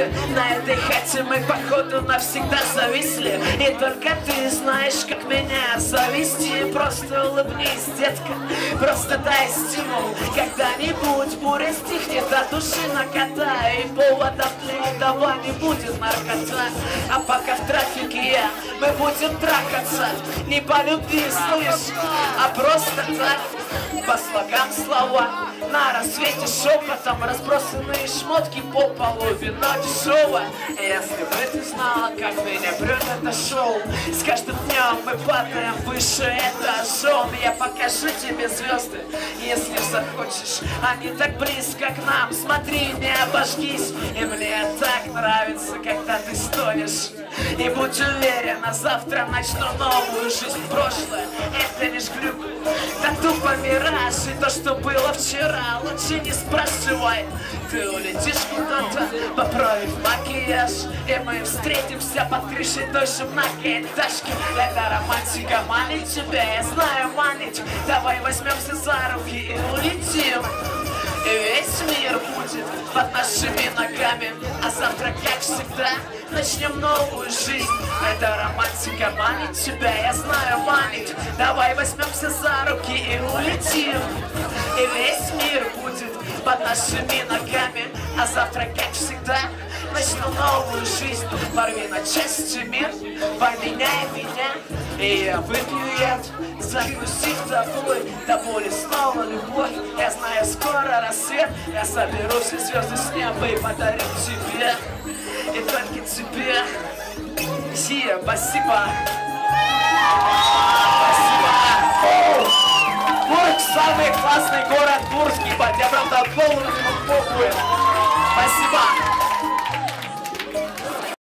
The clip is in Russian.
хате, на этой хате мы походу навсегда зависли. И только ты знаешь, как меня завести. Просто улыбнись, детка, просто дай стимул. Когда-нибудь буря стихнет, от души накатай. И поводом для этого не будет наркота. А пока в трафике мы будем трахаться. Не по любви, слышь, а просто так. По слогам слова, на рассвете шепотом разбросанные шмотки по полу, вино дешевое. Если бы ты знала, как меня прет это шоу. С каждым днем мы падаем выше этажом. Я покажу тебе звезды, если захочешь. Они так близко к нам, смотри, не обожгись. И мне так нравится, когда ты стонешь. И будь уверена, завтра начну новую жизнь. Прошлое — это лишь глюк, так тупо мираж. И то, что было вчера, лучше не спрашивай. Ты улетишь куда-то, поправив макияж, и мы встретимся под крышей той же многоэтажки. Это романтика манит тебя, я знаю, манить. Давай возьмемся за руки и улетим. И весь мир будет под нашими ногами. А завтра, как всегда, начнем новую жизнь. Это романтика манит тебя, я знаю, манить. Давай возьмемся за руки и улетим. И весь мир будет под нашими ногами. А завтра, как всегда, начну новую жизнь. Порви на части мир, поменяй меня. И я выпью яд, закусив тобой, до боли снова любовь. Я знаю, скоро рассвет, я соберу все звезды с неба и подарю тебе. И только тебе. Сия, спасибо. Спасибо. Курск — самый классный город Курск, ебать. Я правда полностью похуй. Спасибо.